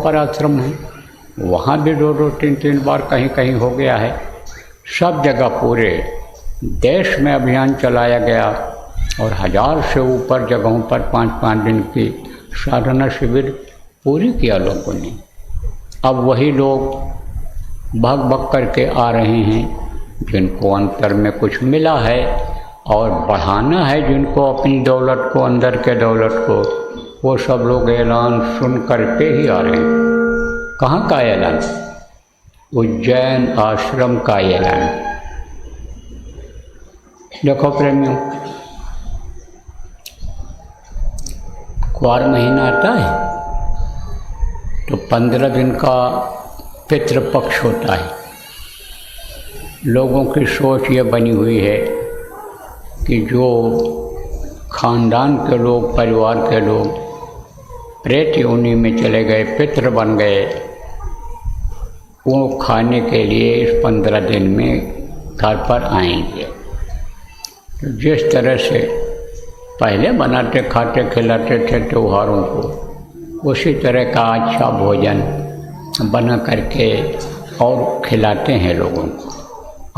पर आश्रम हैं, वहाँ भी 2-2 3-3 बार कहीं कहीं हो गया है। सब जगह पूरे देश में अभियान चलाया गया और 1000 से ऊपर जगहों पर 5-5 दिन की साधना शिविर पूरी किया लोगों ने। अब वही लोग भाग भाग करके आ रहे हैं जिनको अंतर में कुछ मिला है और बढ़ाना है जिनको अपनी दौलत को, अंदर के दौलत को, वो सब लोग ऐलान सुन करके ही आ रहे हैं। कहाँ का ऐलान? उज्जैन आश्रम का ऐलान। देखो प्रेमियों, कुआर महीना आता है तो 15 दिन का पितृपक्ष होता है। लोगों की सोच ये बनी हुई है कि जो खानदान के लोग, परिवार के लोग प्रेत योनि में चले गए, पितृ बन गए, वो खाने के लिए इस 15 दिन में घर पर आएंगे। तो जिस तरह से पहले बनाते, खाते, खिलाते थे त्योहारों को, उसी तरह का अच्छा भोजन बना करके और खिलाते हैं लोगों को।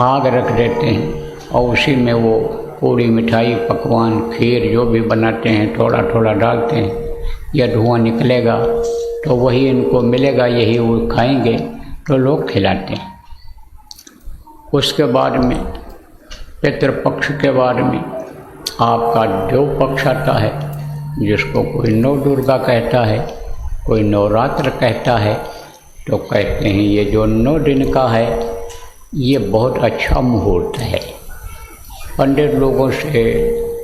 आग रख देते हैं और उसी में वो पूड़ी, मिठाई, पकवान, खीर जो भी बनाते हैं थोड़ा थोड़ा डालते हैं। यह धुआं निकलेगा तो वही इनको मिलेगा, यही वो खाएंगे, तो लोग खिलाते हैं। उसके बाद में पितृपक्ष के बाद में आपका देव पक्ष आता है, जिसको कोई नौ दुर्गा कहता है, कोई नवरात्र कहता है। तो कहते हैं ये जो 9 दिन का है ये बहुत अच्छा मुहूर्त है। पंडित लोगों से,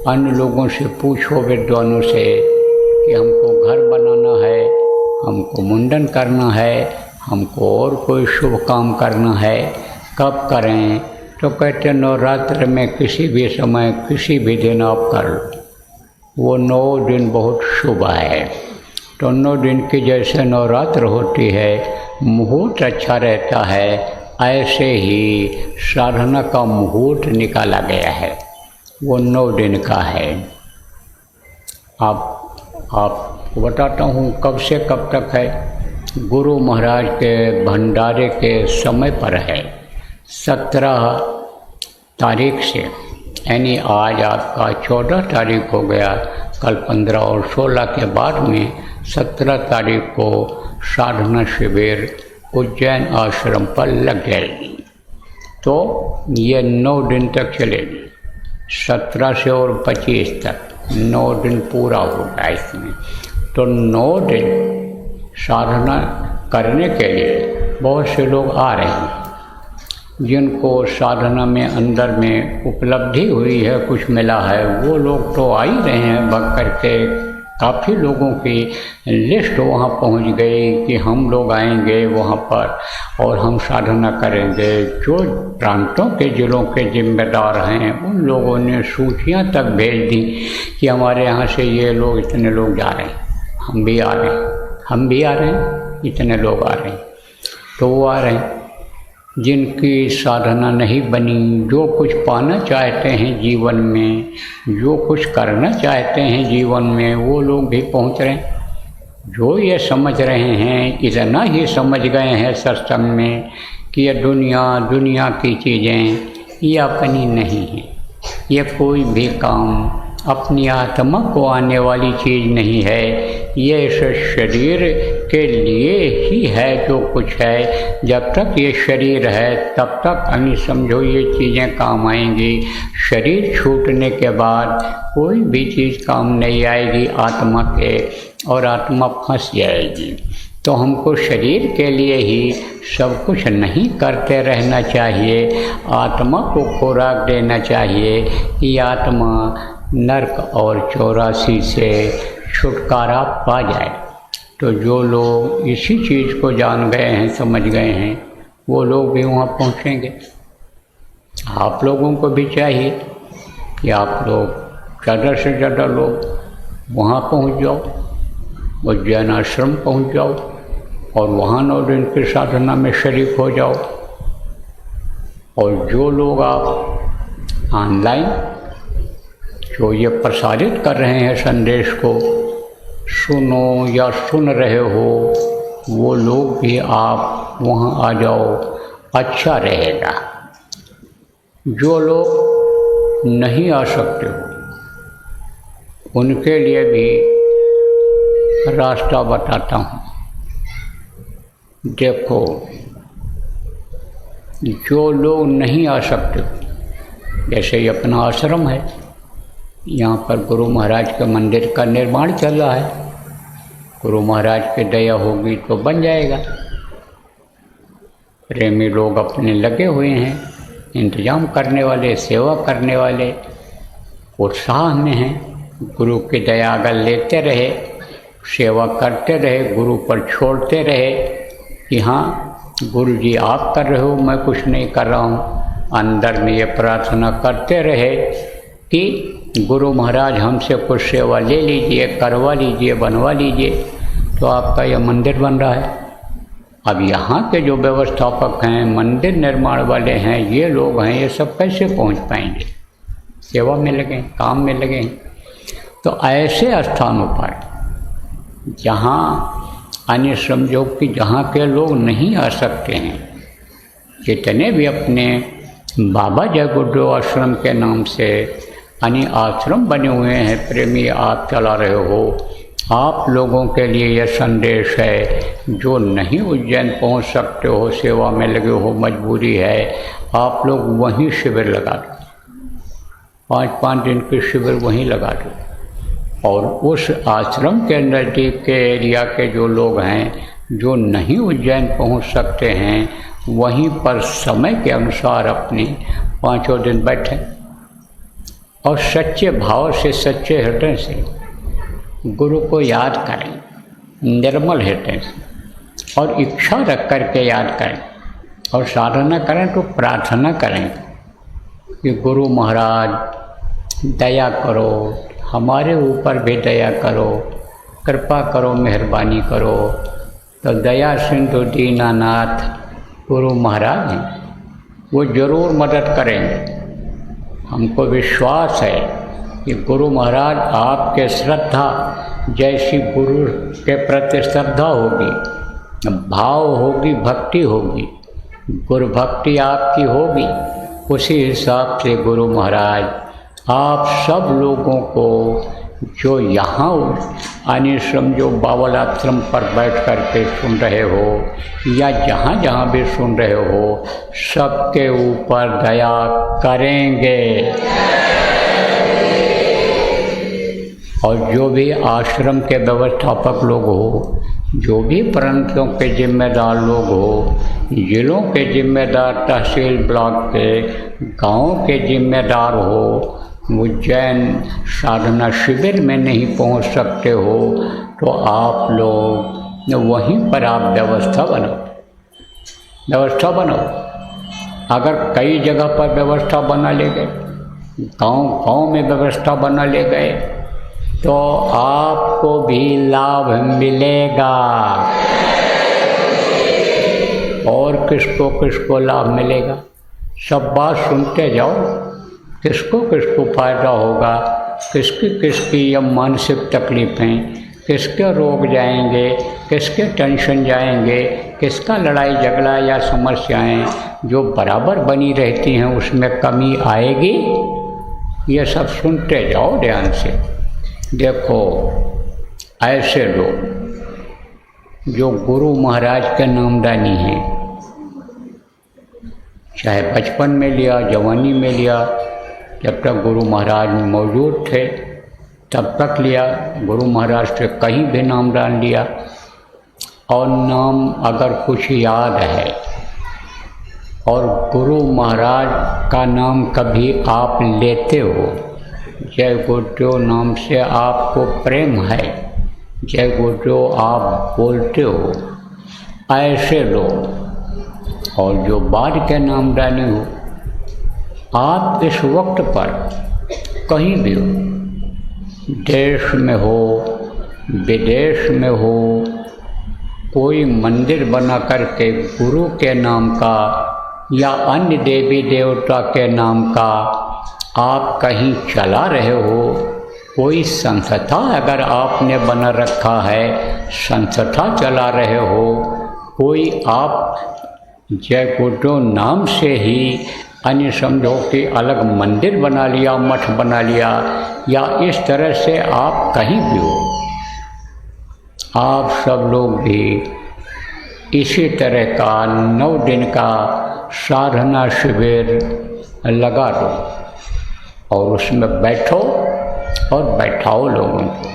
अन्य लोगों से पूछो, विद्वानों से, कि हमको घर बनाना है, हमको मुंडन करना है, हमको और कोई शुभ काम करना है, कब करें? तो कहते हैं नवरात्र में किसी भी समय, किसी भी दिन आप कर लो, वो 9 दिन बहुत शुभ है। तो 9 दिन की जैसे नवरात्र होती है, मुहूर्त अच्छा रहता है, ऐसे ही साधना का मुहूर्त निकाला गया है, वो 9 दिन का है। आपको बताता हूँ कब से कब तक है। गुरु महाराज के भंडारे के समय पर है, 17 तारीख से, यानी आज आपका 14 तारीख हो गया, कल 15 और 16 के बाद में 17 तारीख को साधना शिविर उज्जैन आश्रम पर लग जाएगी। तो ये 9 दिन तक चलेगी, 17 से और 25 तक 9 दिन पूरा होगा इसमें। तो 9 दिन साधना करने के लिए बहुत से लोग आ रहे हैं, जिनको साधना में अंदर में उपलब्धि हुई है, कुछ मिला है, वो लोग तो आ ही रहे हैं भग करके। काफ़ी लोगों की लिस्ट वहाँ पहुँच गई कि हम लोग आएंगे वहाँ पर और हम साधना करेंगे। जो प्रांतों के ज़िलों के जिम्मेदार हैं उन लोगों ने सूचियाँ तक भेज दी कि हमारे यहाँ से ये लोग, इतने लोग जा रहे हैं, हम भी आ रहे हैं, हम भी आ रहे हैं, इतने लोग आ रहे हैं। तो वो आ रहे हैं जिनकी साधना नहीं बनी, जो कुछ पाना चाहते हैं जीवन में, जो कुछ करना चाहते हैं जीवन में, वो लोग भी पहुंच रहे हैं। जो ये समझ रहे हैं, इतना ही समझ गए हैं सत्संग में कि ये दुनिया की चीज़ें ये अपनी नहीं है, ये कोई भी काम अपनी आत्मा को आने वाली चीज़ नहीं है, ये इस शरीर के लिए ही है जो कुछ है। जब तक ये शरीर है तब तक हमें समझो ये चीज़ें काम आएंगी। शरीर छूटने के बाद कोई भी चीज़ काम नहीं आएगी आत्मा के, और आत्मा फंस जाएगी। तो हमको शरीर के लिए ही सब कुछ नहीं करते रहना चाहिए, आत्मा को खुराक देना चाहिए कि आत्मा नरक और 84 से छुटकारा पा जाए। तो जो लोग इसी चीज़ को जान गए हैं, समझ गए हैं, वो लोग भी वहाँ पहुँचेंगे। आप लोगों को भी चाहिए कि आप लोग ज़्यादा से ज़्यादा लोग वहाँ पहुँच जाओ, उज्जैन आश्रम पहुँच जाओ और वहाँ 9 दिन की साधना में शरीक हो जाओ। और जो लोग आप ऑनलाइन जो ये प्रसारित कर रहे हैं संदेश को, सुनो या सुन रहे हो, वो लोग भी आप वहाँ आ जाओ, अच्छा रहेगा। जो लोग नहीं आ सकते हो उनके लिए भी रास्ता बताता हूँ। देखो, जो लोग नहीं आ सकते, जैसे ये अपना आश्रम है, यहाँ पर गुरु महाराज के मंदिर का निर्माण चल रहा है। गुरु महाराज की दया होगी तो बन जाएगा। प्रेमी लोग अपने लगे हुए हैं, इंतजाम करने वाले, सेवा करने वाले उत्साह में हैं। गुरु की दया अगर लेते रहे, सेवा करते रहे, गुरु पर छोड़ते रहे कि हाँ गुरु जी आप कर रहे हो, मैं कुछ नहीं कर रहा हूँ, अंदर में ये प्रार्थना करते रहे कि गुरु महाराज हमसे कुछ सेवा ले लीजिए, करवा लीजिए, बनवा लीजिए, तो आपका यह मंदिर बन रहा है। अब यहाँ के जो व्यवस्थापक हैं, मंदिर निर्माण वाले हैं, ये लोग हैं, ये सब कैसे पहुँच पाएंगे? सेवा में लगे, काम में लगे। तो ऐसे स्थानों पर जहाँ अन्य समझो कि जहाँ के लोग नहीं आ सकते हैं, जितने भी अपने बाबा जय गुरुदेव आश्रम के नाम से अन्य आश्रम बने हुए हैं, प्रेमी आप चला रहे हो, आप लोगों के लिए यह संदेश है। जो नहीं उज्जैन पहुंच सकते हो, सेवा में लगे हो, मजबूरी है, आप लोग वहीं शिविर लगा दो, 5-5 दिन के शिविर वहीं लगा दो। और उस आश्रम के नज़दीक के एरिया के जो लोग हैं, जो नहीं उज्जैन पहुंच सकते हैं, वहीं पर समय के अनुसार अपने 5 दिन बैठें और सच्चे भाव से, सच्चे हृदय से गुरु को याद करें, निर्मल हृदय से, और इच्छा रख कर के याद करें। और साधना करें तो प्रार्थना करें कि गुरु महाराज दया करो, हमारे ऊपर भी दया करो, कृपा करो, मेहरबानी करो। तो दया सिंधु दीनानाथ गुरु महाराज हैं, वो ज़रूर मदद करेंगे। हमको विश्वास है कि गुरु महाराज आपके श्रद्धा जैसी गुरु के प्रति श्रद्धा होगी, भाव होगी, भक्ति होगी, गुरु भक्ति आपकी होगी, उसी हिसाब से गुरु महाराज आप सब लोगों को जो यहाँ अन्य समझो बावल आश्रम पर बैठ कर के सुन रहे हो या जहाँ जहाँ भी सुन रहे हो, सबके ऊपर दया करेंगे। और जो भी आश्रम के व्यवस्थापक लोग हो, जो भी प्रांतों के जिम्मेदार लोग हो, जिलों के जिम्मेदार, तहसील ब्लॉक के, गाँव के जिम्मेदार हो, उज्जैन साधना शिविर में नहीं पहुंच सकते हो, तो आप लोग वहीं पर आप व्यवस्था बनाओ। अगर कई जगह पर व्यवस्था बना ले गए, गांव में व्यवस्था बना ले गए, तो आपको भी लाभ मिलेगा। और किसको लाभ मिलेगा? सब बात सुनते जाओ, किसको फ़ायदा होगा, किसकी यह मानसिक तकलीफ़ें, किसके रोग जाएंगे, किसके टेंशन जाएंगे, किसका लड़ाई झगड़ा या समस्याएं जो बराबर बनी रहती हैं उसमें कमी आएगी। ये सब सुनते जाओ ध्यान से। देखो, ऐसे लोग जो गुरु महाराज के नामदानी हैं, चाहे बचपन में लिया, जवानी में लिया, जब तक गुरु महाराज मौजूद थे तब तक लिया, गुरु महाराज से कहीं भी नामदान लिया। और नाम अगर कुछ याद है और गुरु महाराज का नाम कभी आप लेते हो, जय गुरुदेव नाम से आपको प्रेम है, जय गुरुदेव आप बोलते हो, ऐसे लोग, और जो बाद के नामदानी हो, आप इस वक्त पर कहीं भी हो, देश में हो, विदेश में हो, कोई मंदिर बना करके गुरु के नाम का या अन्य देवी देवता के नाम का आप कहीं चला रहे हो, कोई संस्था अगर आपने बना रखा है, संस्था चला रहे हो, कोई आप जय गुरुदेव नाम से ही अन्य समझो कि अलग मंदिर बना लिया, मठ बना लिया, या इस तरह से आप कहीं भी हो, आप सब लोग भी इसी तरह का 9 दिन का साधना शिविर लगा दो और उसमें बैठो और बैठाओ लोगों को।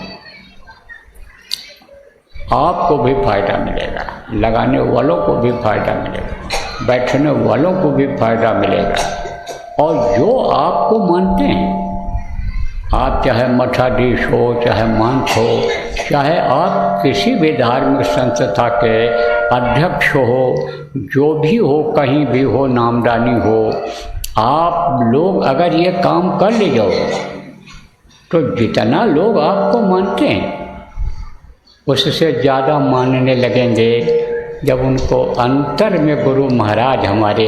आपको भी फायदा मिलेगा, लगाने वालों को भी फायदा मिलेगा, बैठने वालों को भी फायदा मिलेगा। और जो आपको मानते हैं, आप चाहे मठाधीश हो, चाहे महंत हो, चाहे आप किसी भी धार्मिक संस्था के अध्यक्ष हो, जो भी हो, कहीं भी हो, नामदानी हो, आप लोग अगर ये काम कर ले जाओ तो जितना लोग आपको मानते हैं उससे ज़्यादा मानने लगेंगे जब उनको अंतर में गुरु महाराज हमारे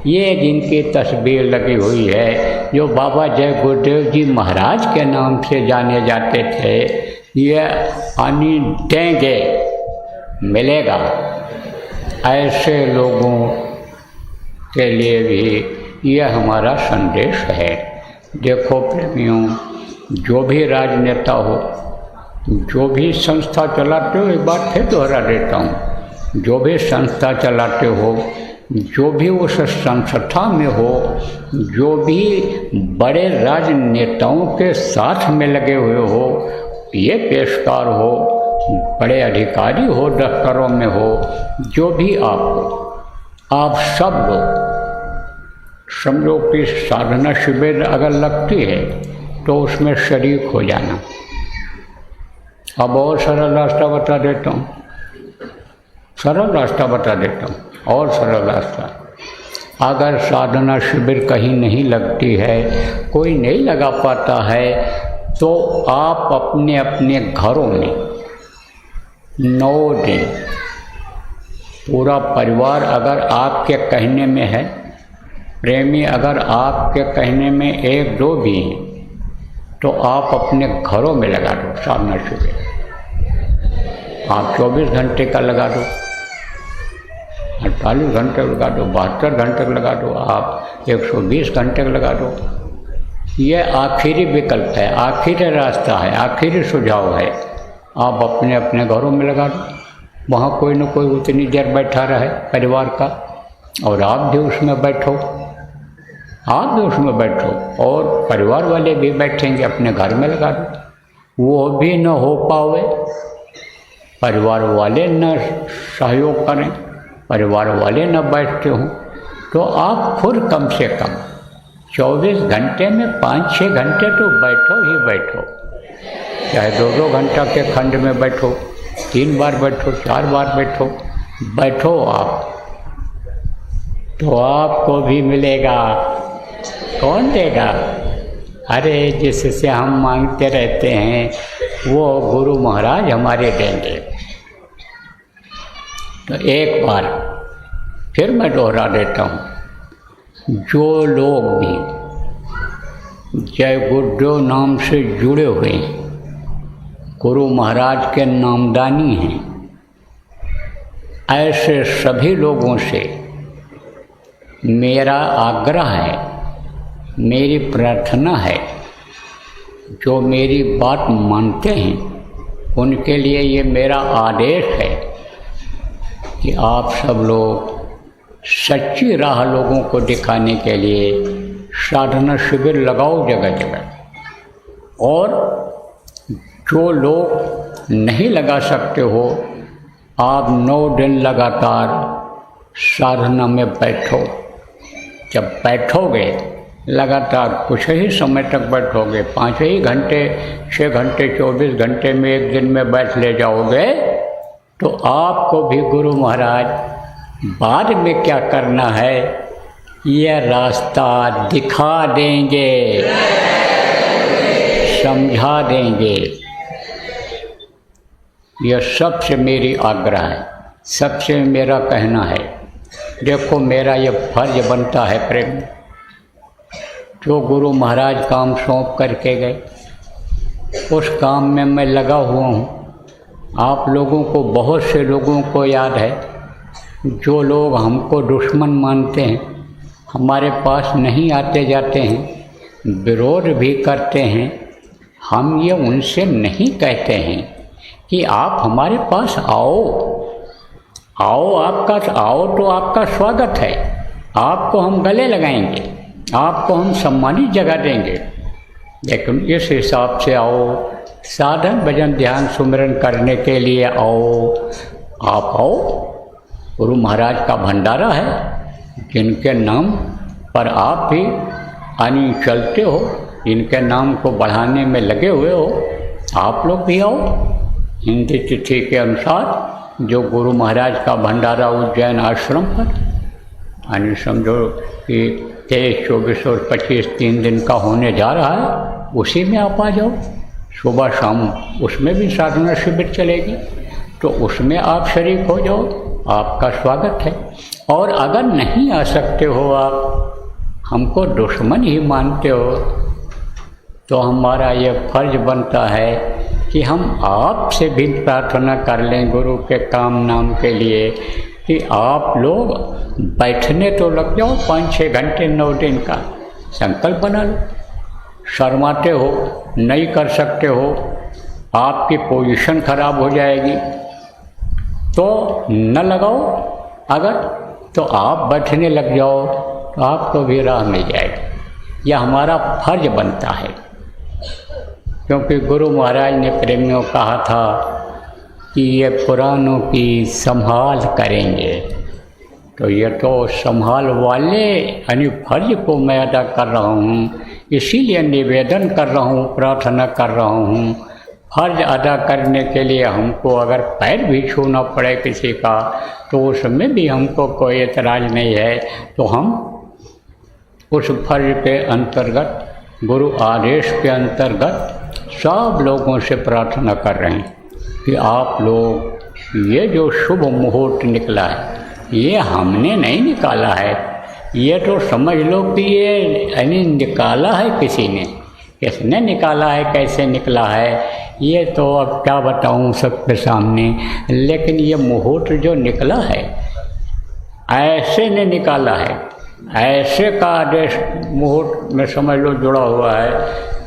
ये जिनकी तस्वीर लगी हुई है, जो बाबा जय गुरुदेव जी महाराज के नाम से जाने जाते थे, ये आनी देंगे मिलेगा। ऐसे लोगों के लिए भी यह हमारा संदेश है। देखो प्रेमियों, जो भी राजनेता हो, जो भी संस्था चलाते हो, एक बात फिर दोहरा देता हूँ, जो भी संस्था चलाते हो, जो भी उस संस्था में हो, जो भी बड़े राजनेताओं के साथ में लगे हुए हो, ये पेशकार हो, बड़े अधिकारी हो, दफ्तरों में हो, जो भी आप हो, आप सब लोग समझो कि साधना शिविर अगर लगती है तो उसमें शरीक हो जाना। अब और सरल रास्ता बता देता हूँ, सरल रास्ता बता देता हूँ और सरल रास्ता। अगर साधना शिविर कहीं नहीं लगती है, कोई नहीं लगा पाता है, तो आप अपने अपने घरों में 9 दिन पूरा परिवार अगर आपके कहने में है, प्रेमी अगर आपके कहने में 1-2 भी हैं, तो आप अपने घरों में लगा दो साधना शिविर। आप 24 घंटे का लगा दो, 48 घंटे लगा दो, 72 घंटे लगा दो, आप 120 घंटे लगा दो। ये आखिरी विकल्प है, आखिरी रास्ता है, आखिरी सुझाव है। आप अपने अपने घरों में लगा दो, वहाँ कोई न कोई उतनी देर बैठा रहे परिवार का, और आप भी उसमें बैठो, आप भी उसमें बैठो, और परिवार वाले भी बैठेंगे, अपने घर में लगा दो। वो भी न हो पावे, परिवार वाले न सहयोग करें, परिवार वाले न बैठते हों, तो आप खुद कम से कम 24 घंटे में 5-6 घंटे तो बैठो ही बैठो, चाहे 2-2 घंटा के खंड में बैठो, 3 बार बैठो, 4 बार बैठो, बैठो आप, तो आपको भी मिलेगा। कौन देगा? अरे जिससे हम मांगते रहते हैं वो गुरु महाराज हमारे देंगे। तो एक बार फिर मैं दोहरा देता हूँ, जो लोग भी जय गुरुदेव नाम से जुड़े हुए हैं, गुरु महाराज के नामदानी हैं, ऐसे सभी लोगों से मेरा आग्रह है, मेरी प्रार्थना है, जो मेरी बात मानते हैं उनके लिए ये मेरा आदेश है कि आप सब लोग सच्ची राह लोगों को दिखाने के लिए साधना शिविर लगाओ जगह जगह, और जो लोग नहीं लगा सकते हो, आप 9 दिन लगातार साधना में बैठो। जब बैठोगे लगातार कुछ ही समय तक बैठोगे, 5 ही घंटे, 6 घंटे, 24 घंटे में एक दिन में बैठ ले जाओगे, तो आपको भी गुरु महाराज बाद में क्या करना है यह रास्ता दिखा देंगे, समझा देंगे। यह सबसे मेरी आग्रह है, सबसे मेरा कहना है। देखो मेरा यह फर्ज बनता है प्रेम, जो गुरु महाराज काम सौंप करके गए, उस काम में मैं लगा हुआ हूँ। आप लोगों को, बहुत से लोगों को याद है, जो लोग हमको दुश्मन मानते हैं, हमारे पास नहीं आते जाते हैं, विरोध भी करते हैं, हम ये उनसे नहीं कहते हैं कि आप हमारे पास आओ, आओ तो आपका स्वागत है, आपको हम गले लगाएंगे, आपको हम सम्मानित जगह देंगे, लेकिन इस हिसाब से आओ, साधन भजन ध्यान सुमिरन करने के लिए आओ। आप आओ, गुरु महाराज का भंडारा है, जिनके नाम पर आप भी आनी चलते हो, इनके नाम को बढ़ाने में लगे हुए हो, आप लोग भी आओ। हिंदी तिथि के अनुसार जो गुरु महाराज का भंडारा उज्जैन आश्रम पर, यानी समझो कि 23, 24 और 25 3 दिन का होने जा रहा है, उसी में आप आ जाओ। सुबह शाम उसमें भी साधना शिविर चलेगी, तो उसमें आप शरीक हो जाओ, आपका स्वागत है। और अगर नहीं आ सकते हो, आप हमको दुश्मन ही मानते हो, तो हमारा ये फर्ज बनता है कि हम आपसे भी प्रार्थना कर लें गुरु के काम नाम के लिए कि आप लोग बैठने तो लग जाओ 5-6 घंटे 9 दिन का संकल्प बना लो। शर्माते हो, नहीं कर सकते हो, आपकी पोजीशन खराब हो जाएगी, तो न लगाओ। अगर तो आप बैठने लग जाओ तो आपको भी राह मिल जाएगी। यह हमारा फर्ज बनता है, क्योंकि गुरु महाराज ने प्रेमियों कहा था कि ये पुरानों की संभाल करेंगे, तो ये तो संभाल वाले यानी फर्ज को मैं अदा कर रहा हूँ, इसीलिए निवेदन कर रहा हूँ, प्रार्थना कर रहा हूँ। फर्ज अदा करने के लिए हमको अगर पैर भी छूना पड़े किसी का, तो उसमें भी हमको कोई एतराज़ नहीं है। तो हम उस फर्ज के अंतर्गत, गुरु आदेश के अंतर्गत सब लोगों से प्रार्थना कर रहे हैं कि आप लोग, ये जो शुभ मुहूर्त निकला है, ये हमने नहीं निकाला है, ये तो समझ लो कि ये यानी निकाला है किसी ने। किसने निकाला है, कैसे निकला है, ये तो अब क्या बताऊं सबके सामने, लेकिन ये मुहूर्त जो निकला है, ऐसे ने निकाला है, ऐसे का आदेश मुहूर्त में समझ लो जुड़ा हुआ है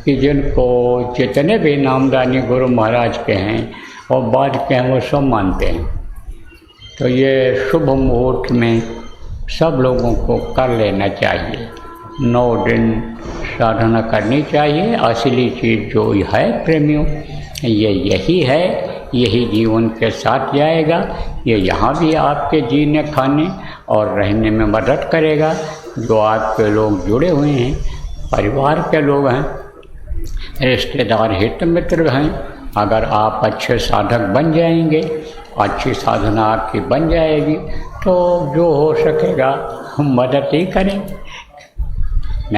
कि जिनको जितने भी नामदानी गुरु महाराज के हैं और बाद के हैं, वो सब मानते हैं। तो ये शुभ मुहूर्त में सब लोगों को कर लेना चाहिए, 9 दिन साधना करनी चाहिए। असली चीज़ जो है प्रेमियों, ये यही है, यही जीवन के साथ जाएगा। ये यहाँ भी आपके जीने खाने और रहने में मदद करेगा। जो आपके लोग जुड़े हुए हैं, परिवार के लोग हैं, रिश्तेदार हित मित्र हैं, अगर आप अच्छे साधक बन जाएंगे, अच्छी साधना आपकी बन जाएगी, तो जो हो सकेगा हम मदद ही करें।